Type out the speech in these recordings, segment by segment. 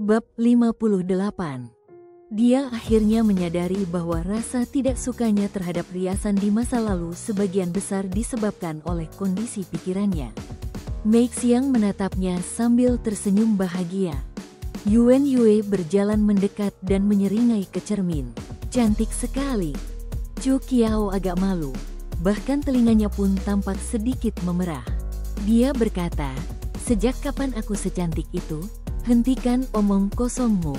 Bab 58. Dia akhirnya menyadari bahwa rasa tidak sukanya terhadap riasan di masa lalu sebagian besar disebabkan oleh kondisi pikirannya. Mei Xiang menatapnya sambil tersenyum bahagia. Yuan Yue berjalan mendekat dan menyeringai ke cermin. Cantik sekali. Chu Qiao agak malu, bahkan telinganya pun tampak sedikit memerah. Dia berkata, "Sejak kapan aku secantik itu? Hentikan omong kosongmu."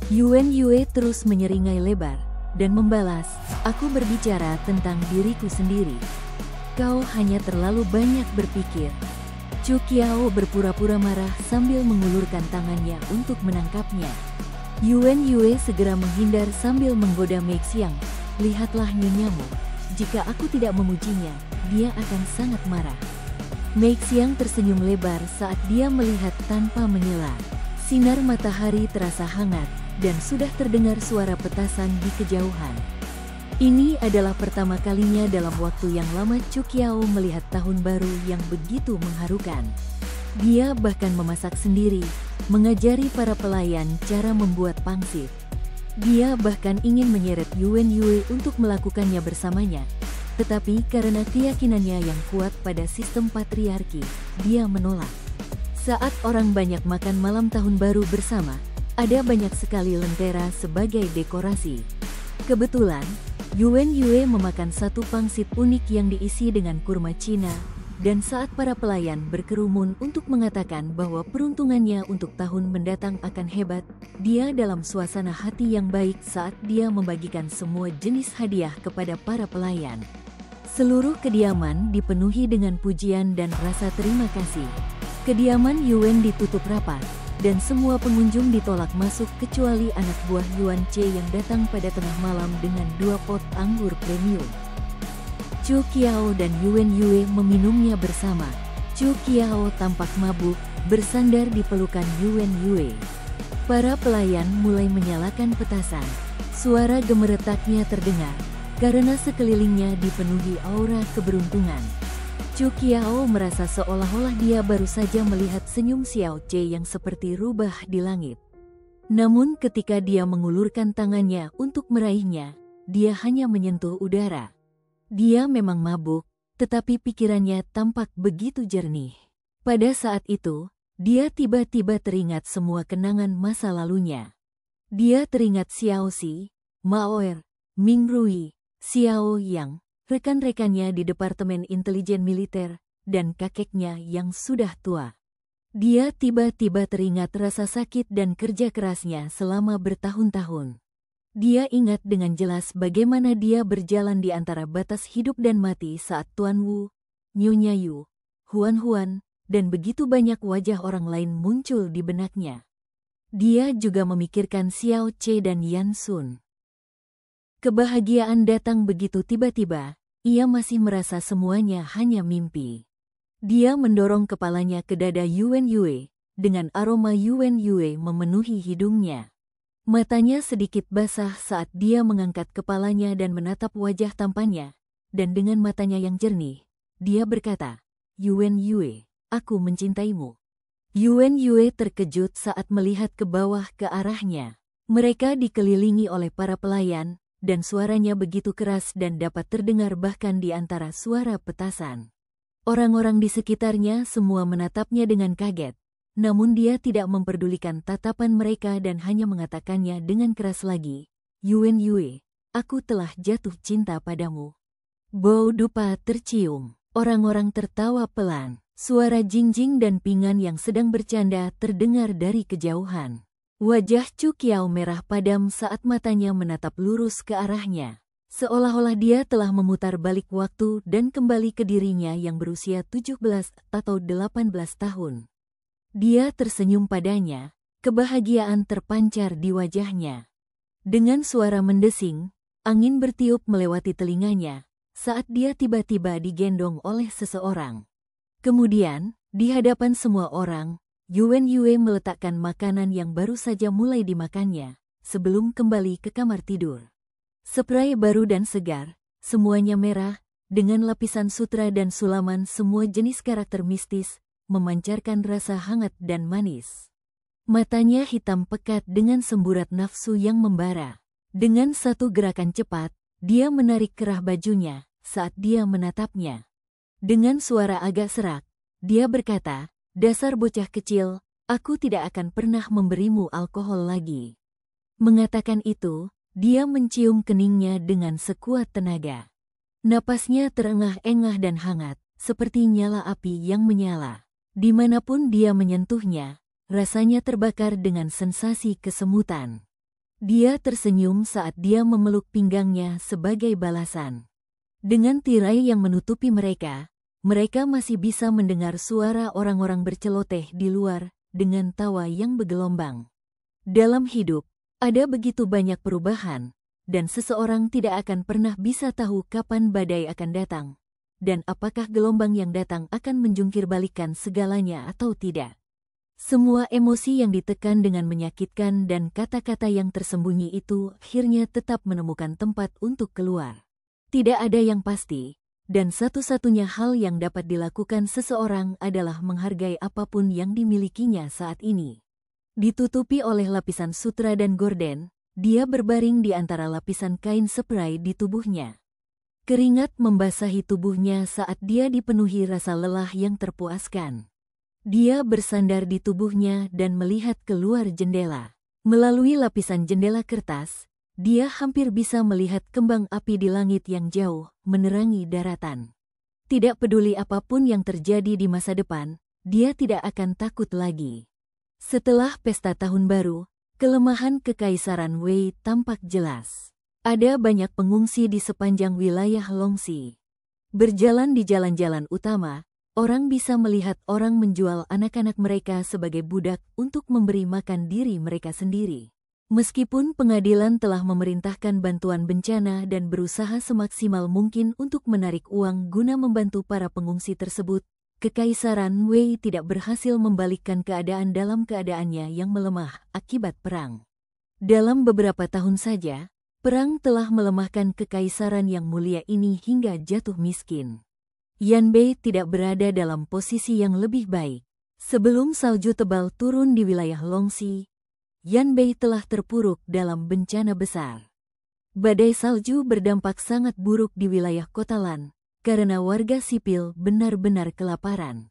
Yuan Yue terus menyeringai lebar dan membalas, "Aku berbicara tentang diriku sendiri. Kau hanya terlalu banyak berpikir." Chu Qiao berpura-pura marah sambil mengulurkan tangannya untuk menangkapnya. Yuan Yue segera menghindar sambil menggoda Mei Xiang, "Lihatlah nyonyamu, jika aku tidak memujinya, dia akan sangat marah." Mei Xiang tersenyum lebar saat dia melihat tanpa menyela. Sinar matahari terasa hangat, dan sudah terdengar suara petasan di kejauhan. Ini adalah pertama kalinya dalam waktu yang lama Chu Qiao melihat tahun baru yang begitu mengharukan. Dia bahkan memasak sendiri, mengajari para pelayan cara membuat pangsit. Dia bahkan ingin menyeret Yuan Yue untuk melakukannya bersamanya, tetapi karena keyakinannya yang kuat pada sistem patriarki, dia menolak. Saat orang banyak makan malam tahun baru bersama, ada banyak sekali lentera sebagai dekorasi. Kebetulan, Yuan Yue memakan satu pangsit unik yang diisi dengan kurma Cina, dan saat para pelayan berkerumun untuk mengatakan bahwa peruntungannya untuk tahun mendatang akan hebat, dia dalam suasana hati yang baik saat dia membagikan semua jenis hadiah kepada para pelayan. Seluruh kediaman dipenuhi dengan pujian dan rasa terima kasih. Kediaman Yuan ditutup rapat, dan semua pengunjung ditolak masuk kecuali anak buah Yuan Che yang datang pada tengah malam dengan 2 pot anggur premium. Chu Qiao dan Yuan Yue meminumnya bersama. Chu Qiao tampak mabuk, bersandar di pelukan Yuan Yue. Para pelayan mulai menyalakan petasan. Suara gemeretaknya terdengar, karena sekelilingnya dipenuhi aura keberuntungan. Chu Qiao merasa seolah-olah dia baru saja melihat senyum Xiao Che yang seperti rubah di langit. Namun ketika dia mengulurkan tangannya untuk meraihnya, dia hanya menyentuh udara. Dia memang mabuk, tetapi pikirannya tampak begitu jernih. Pada saat itu, dia tiba-tiba teringat semua kenangan masa lalunya. Dia teringat Xiao Xi, Mao Er, Ming Rui, Xiao Yang, rekan-rekannya di Departemen Intelijen Militer, dan kakeknya yang sudah tua. Dia tiba-tiba teringat rasa sakit dan kerja kerasnya selama bertahun-tahun. Dia ingat dengan jelas bagaimana dia berjalan di antara batas hidup dan mati saat Tuan Wu, Nyonya Yu, Huan Huan, dan begitu banyak wajah orang lain muncul di benaknya. Dia juga memikirkan Xiao Che dan Yan Sun. Kebahagiaan datang begitu tiba-tiba, ia masih merasa semuanya hanya mimpi. Dia mendorong kepalanya ke dada Yuan Yue, dengan aroma Yuan Yue memenuhi hidungnya. Matanya sedikit basah saat dia mengangkat kepalanya dan menatap wajah tampannya, dan dengan matanya yang jernih, dia berkata, "Yuan Yue, aku mencintaimu." Yuan Yue terkejut saat melihat ke bawah ke arahnya. Mereka dikelilingi oleh para pelayan, dan suaranya begitu keras dan dapat terdengar bahkan di antara suara petasan. Orang-orang di sekitarnya semua menatapnya dengan kaget, namun dia tidak memperdulikan tatapan mereka dan hanya mengatakannya dengan keras lagi, "Yuan Yue, aku telah jatuh cinta padamu." Bau dupa tercium, orang-orang tertawa pelan, suara Jingjing dan Pingan yang sedang bercanda terdengar dari kejauhan. Wajah Chu Qiao merah padam saat matanya menatap lurus ke arahnya. Seolah-olah dia telah memutar balik waktu dan kembali ke dirinya yang berusia 17 atau 18 tahun. Dia tersenyum padanya, kebahagiaan terpancar di wajahnya. Dengan suara mendesing, angin bertiup melewati telinganya saat dia tiba-tiba digendong oleh seseorang. Kemudian, di hadapan semua orang, Yuan Yue meletakkan makanan yang baru saja mulai dimakannya, sebelum kembali ke kamar tidur. Spray baru dan segar, semuanya merah, dengan lapisan sutra dan sulaman semua jenis karakter mistis, memancarkan rasa hangat dan manis. Matanya hitam pekat dengan semburat nafsu yang membara. Dengan satu gerakan cepat, dia menarik kerah bajunya saat dia menatapnya. Dengan suara agak serak, dia berkata, "Dasar bocah kecil, aku tidak akan pernah memberimu alkohol lagi." Mengatakan itu, dia mencium keningnya dengan sekuat tenaga. Napasnya terengah-engah dan hangat, seperti nyala api yang menyala. Dimanapun dia menyentuhnya, rasanya terbakar dengan sensasi kesemutan. Dia tersenyum saat dia memeluk pinggangnya sebagai balasan. Dengan tirai yang menutupi mereka masih bisa mendengar suara orang-orang berceloteh di luar dengan tawa yang bergelombang. Dalam hidup, ada begitu banyak perubahan, dan seseorang tidak akan pernah bisa tahu kapan badai akan datang, dan apakah gelombang yang datang akan menjungkir-balikan segalanya atau tidak. Semua emosi yang ditekan dengan menyakitkan dan kata-kata yang tersembunyi itu akhirnya tetap menemukan tempat untuk keluar. Tidak ada yang pasti, dan satu-satunya hal yang dapat dilakukan seseorang adalah menghargai apapun yang dimilikinya saat ini. Ditutupi oleh lapisan sutra dan gorden, dia berbaring di antara lapisan kain spray di tubuhnya. Keringat membasahi tubuhnya saat dia dipenuhi rasa lelah yang terpuaskan. Dia bersandar di tubuhnya dan melihat keluar jendela. Melalui lapisan jendela kertas, dia hampir bisa melihat kembang api di langit yang jauh, menerangi daratan. Tidak peduli apapun yang terjadi di masa depan, dia tidak akan takut lagi. Setelah pesta tahun baru, kelemahan Kekaisaran Wei tampak jelas. Ada banyak pengungsi di sepanjang wilayah Longxi. Berjalan di jalan-jalan utama, orang bisa melihat orang menjual anak-anak mereka sebagai budak untuk memberi makan diri mereka sendiri. Meskipun pengadilan telah memerintahkan bantuan bencana dan berusaha semaksimal mungkin untuk menarik uang guna membantu para pengungsi tersebut, Kekaisaran Wei tidak berhasil membalikkan keadaan dalam keadaannya yang melemah akibat perang. Dalam beberapa tahun saja, perang telah melemahkan kekaisaran yang mulia ini hingga jatuh miskin. Yanbei tidak berada dalam posisi yang lebih baik. Sebelum salju tebal turun di wilayah Longxi, Yanbei telah terpuruk dalam bencana besar. Badai salju berdampak sangat buruk di wilayah kota Lan, karena warga sipil benar-benar kelaparan.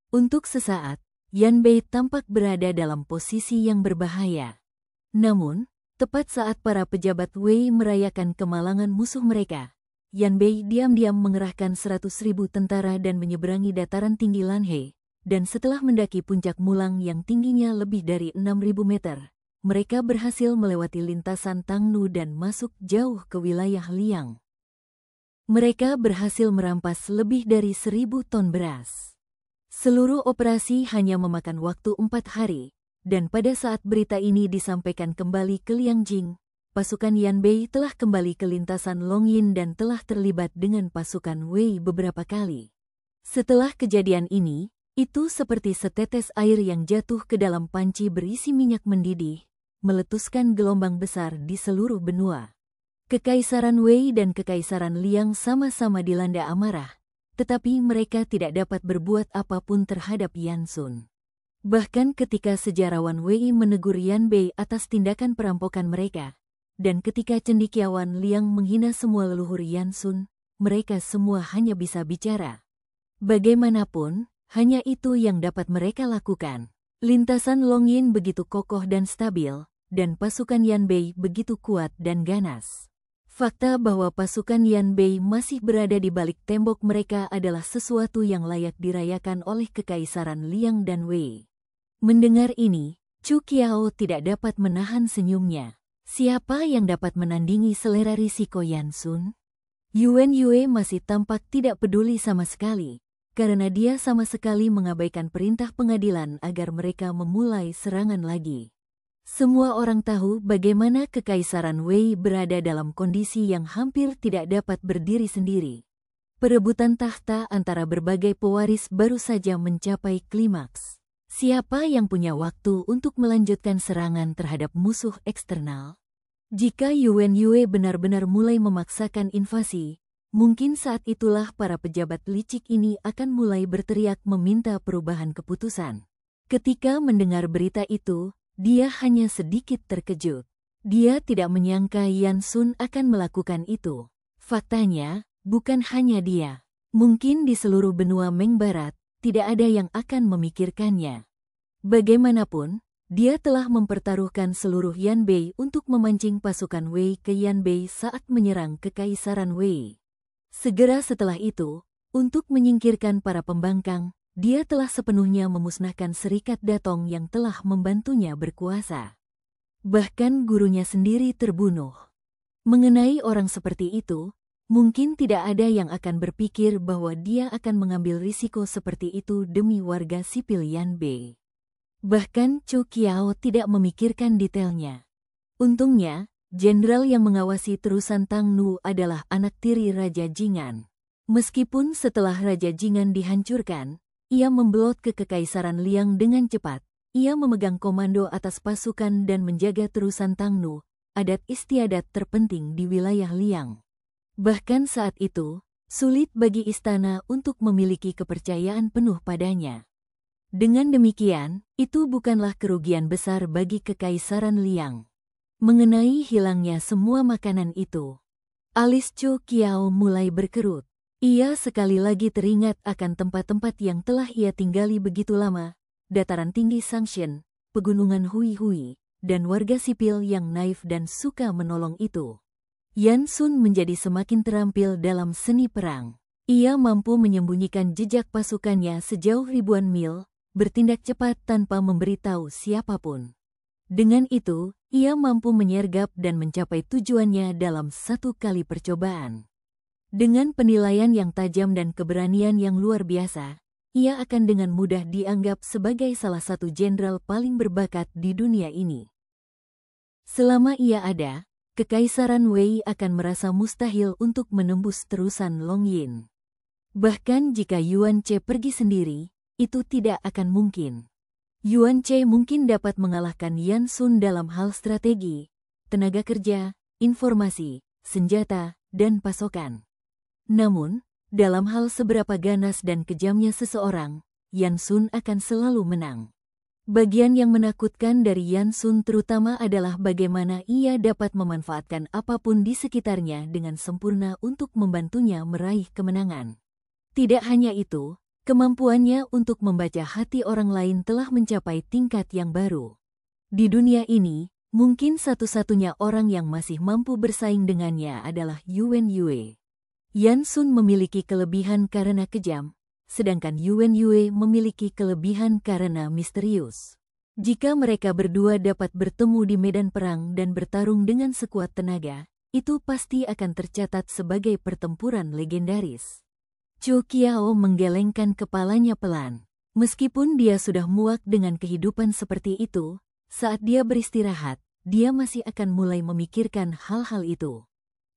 Untuk sesaat, Yanbei tampak berada dalam posisi yang berbahaya. Namun, tepat saat para pejabat Wei merayakan kemalangan musuh mereka, Yanbei diam-diam mengerahkan 100.000 tentara dan menyeberangi dataran tinggi Lanhe, dan setelah mendaki puncak Mulang yang tingginya lebih dari 6.000 meter, mereka berhasil melewati lintasan Tangnu dan masuk jauh ke wilayah Liang. Mereka berhasil merampas lebih dari 1.000 ton beras. Seluruh operasi hanya memakan waktu 4 hari, dan pada saat berita ini disampaikan kembali ke Liangjing, pasukan Yanbei telah kembali ke lintasan Longyin dan telah terlibat dengan pasukan Wei beberapa kali. Setelah kejadian ini, itu seperti setetes air yang jatuh ke dalam panci berisi minyak mendidih, meletuskan gelombang besar di seluruh benua. Kekaisaran Wei dan Kekaisaran Liang sama-sama dilanda amarah, tetapi mereka tidak dapat berbuat apapun terhadap Yansun. Bahkan ketika sejarawan Wei menegur Yanbei atas tindakan perampokan mereka, dan ketika cendekiawan Liang menghina semua leluhur Yansun, mereka semua hanya bisa bicara. Bagaimanapun, hanya itu yang dapat mereka lakukan. Lintasan Longyin begitu kokoh dan stabil, dan pasukan Yanbei begitu kuat dan ganas. Fakta bahwa pasukan Yanbei masih berada di balik tembok mereka adalah sesuatu yang layak dirayakan oleh Kekaisaran Liang dan Wei. Mendengar ini, Chu Qiao tidak dapat menahan senyumnya. Siapa yang dapat menandingi selera risiko Yansun? Yuan Yue masih tampak tidak peduli sama sekali, karena dia sama sekali mengabaikan perintah pengadilan agar mereka memulai serangan lagi. Semua orang tahu bagaimana Kekaisaran Wei berada dalam kondisi yang hampir tidak dapat berdiri sendiri. Perebutan tahta antara berbagai pewaris baru saja mencapai klimaks. Siapa yang punya waktu untuk melanjutkan serangan terhadap musuh eksternal? Jika Yuan Yue benar-benar mulai memaksakan invasi, mungkin saat itulah para pejabat licik ini akan mulai berteriak meminta perubahan keputusan. Ketika mendengar berita itu, dia hanya sedikit terkejut. Dia tidak menyangka Yan Sun akan melakukan itu. Faktanya, bukan hanya dia. Mungkin di seluruh benua Meng Barat, tidak ada yang akan memikirkannya. Bagaimanapun, dia telah mempertaruhkan seluruh Yanbei untuk memancing pasukan Wei ke Yanbei saat menyerang Kekaisaran Wei. Segera setelah itu, untuk menyingkirkan para pembangkang, dia telah sepenuhnya memusnahkan Serikat Datong yang telah membantunya berkuasa. Bahkan gurunya sendiri terbunuh. Mengenai orang seperti itu, mungkin tidak ada yang akan berpikir bahwa dia akan mengambil risiko seperti itu demi warga sipil Yanbei. Bahkan Chu Qiao tidak memikirkan detailnya. Untungnya, jenderal yang mengawasi terusan Tang Nu adalah anak tiri Raja Jingan. Meskipun setelah Raja Jingan dihancurkan, ia membelot ke Kekaisaran Liang dengan cepat. Ia memegang komando atas pasukan dan menjaga terusan Tang Nu, adat istiadat terpenting di wilayah Liang. Bahkan saat itu, sulit bagi istana untuk memiliki kepercayaan penuh padanya. Dengan demikian, itu bukanlah kerugian besar bagi Kekaisaran Liang. Mengenai hilangnya semua makanan itu, alis Chu Qiao mulai berkerut. Ia sekali lagi teringat akan tempat-tempat yang telah ia tinggali begitu lama, dataran tinggi Sangshan, pegunungan Hui-Hui, dan warga sipil yang naif dan suka menolong itu. Yan Sun menjadi semakin terampil dalam seni perang. Ia mampu menyembunyikan jejak pasukannya sejauh ribuan mil, bertindak cepat tanpa memberitahu siapapun. Dengan itu, ia mampu menyergap dan mencapai tujuannya dalam satu kali percobaan. Dengan penilaian yang tajam dan keberanian yang luar biasa, ia akan dengan mudah dianggap sebagai salah satu jenderal paling berbakat di dunia ini. Selama ia ada, Kekaisaran Wei akan merasa mustahil untuk menembus terusan Long Yin. Bahkan jika Yuan Che pergi sendiri, itu tidak akan mungkin. Yuan Che mungkin dapat mengalahkan Yan Sun dalam hal strategi, tenaga kerja, informasi, senjata, dan pasokan. Namun, dalam hal seberapa ganas dan kejamnya seseorang, Yan Sun akan selalu menang. Bagian yang menakutkan dari Yan Sun terutama adalah bagaimana ia dapat memanfaatkan apapun di sekitarnya dengan sempurna untuk membantunya meraih kemenangan. Tidak hanya itu, kemampuannya untuk membaca hati orang lain telah mencapai tingkat yang baru. Di dunia ini, mungkin satu-satunya orang yang masih mampu bersaing dengannya adalah Yuan Yue. Yan Sun memiliki kelebihan karena kejam, sedangkan Yuan Yue memiliki kelebihan karena misterius. Jika mereka berdua dapat bertemu di medan perang dan bertarung dengan sekuat tenaga, itu pasti akan tercatat sebagai pertempuran legendaris. Chu Qiao menggelengkan kepalanya pelan. Meskipun dia sudah muak dengan kehidupan seperti itu, saat dia beristirahat, dia masih akan mulai memikirkan hal-hal itu.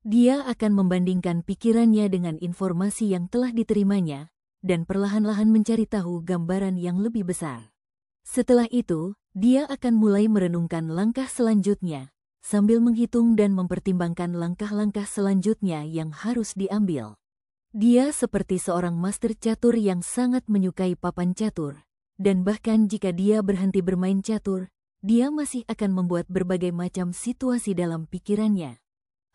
Dia akan membandingkan pikirannya dengan informasi yang telah diterimanya, dan perlahan-lahan mencari tahu gambaran yang lebih besar. Setelah itu, dia akan mulai merenungkan langkah selanjutnya, sambil menghitung dan mempertimbangkan langkah-langkah selanjutnya yang harus diambil. Dia seperti seorang master catur yang sangat menyukai papan catur, dan bahkan jika dia berhenti bermain catur, dia masih akan membuat berbagai macam situasi dalam pikirannya.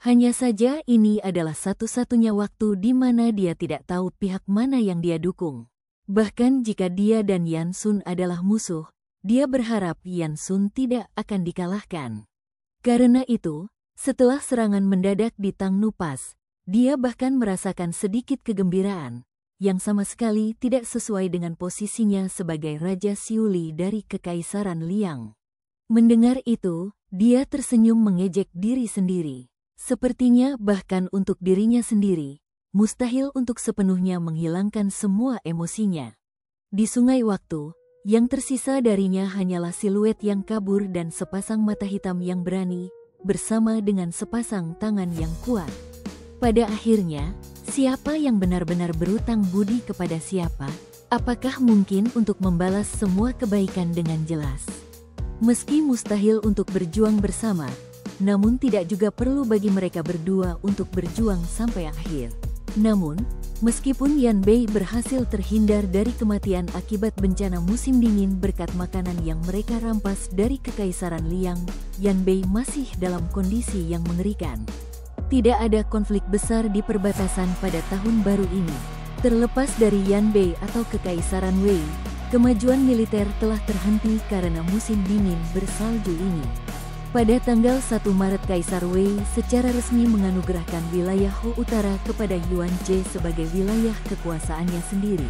Hanya saja ini adalah satu-satunya waktu di mana dia tidak tahu pihak mana yang dia dukung. Bahkan jika dia dan Yan Sun adalah musuh, dia berharap Yan Sun tidak akan dikalahkan. Karena itu, setelah serangan mendadak di Tang Nu Pass, dia bahkan merasakan sedikit kegembiraan, yang sama sekali tidak sesuai dengan posisinya sebagai Raja Siuli dari Kekaisaran Liang. Mendengar itu, dia tersenyum mengejek diri sendiri. Sepertinya bahkan untuk dirinya sendiri, mustahil untuk sepenuhnya menghilangkan semua emosinya. Di sungai waktu, yang tersisa darinya hanyalah siluet yang kabur dan sepasang mata hitam yang berani, bersama dengan sepasang tangan yang kuat. Pada akhirnya, siapa yang benar-benar berutang budi kepada siapa? Apakah mungkin untuk membalas semua kebaikan dengan jelas? Meski mustahil untuk berjuang bersama, namun tidak juga perlu bagi mereka berdua untuk berjuang sampai akhir. Namun, Meskipun Yan Bei berhasil terhindar dari kematian akibat bencana musim dingin berkat makanan yang mereka rampas dari Kekaisaran Liang, Yan Bei masih dalam kondisi yang mengerikan. Tidak ada konflik besar di perbatasan pada tahun baru ini. Terlepas dari Yan Bei atau Kekaisaran Wei, kemajuan militer telah terhenti karena musim dingin bersalju ini. Pada tanggal 1 Maret Kaisar Wei secara resmi menganugerahkan wilayah Hu Utara kepada Yuan Che sebagai wilayah kekuasaannya sendiri.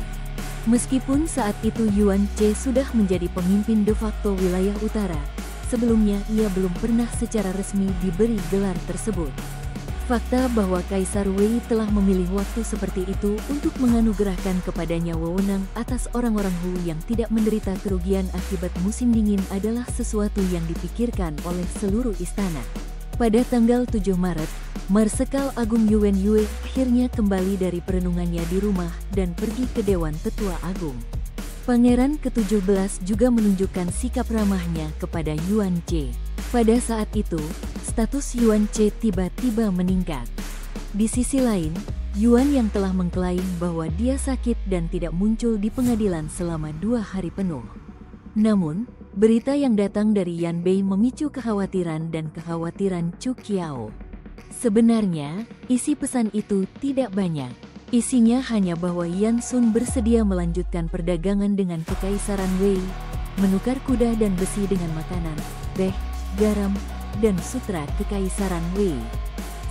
Meskipun saat itu Yuan Che sudah menjadi pemimpin de facto wilayah utara, sebelumnya ia belum pernah secara resmi diberi gelar tersebut. Fakta bahwa Kaisar Wei telah memilih waktu seperti itu untuk menganugerahkan kepadanya wewenang atas orang-orang Hu yang tidak menderita kerugian akibat musim dingin adalah sesuatu yang dipikirkan oleh seluruh istana. Pada tanggal 7 Maret, Marsekal Agung Yuan Yue akhirnya kembali dari perenungannya di rumah dan pergi ke Dewan Tetua Agung. Pangeran ke-17 juga menunjukkan sikap ramahnya kepada Yuan Che. Pada saat itu, status Yuan Che tiba-tiba meningkat. Di sisi lain, Yuan yang telah mengklaim bahwa dia sakit dan tidak muncul di pengadilan selama 2 hari penuh. Namun, berita yang datang dari Yan Bei memicu kekhawatiran dan kekhawatiran Chu Qiao. Sebenarnya, isi pesan itu tidak banyak. Isinya hanya bahwa Yan Sun bersedia melanjutkan perdagangan dengan Kekaisaran Wei, menukar kuda dan besi dengan makanan, teh, garam, dan sutra Kekaisaran Wei.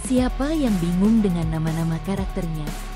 Siapa yang bingung dengan nama-nama karakternya?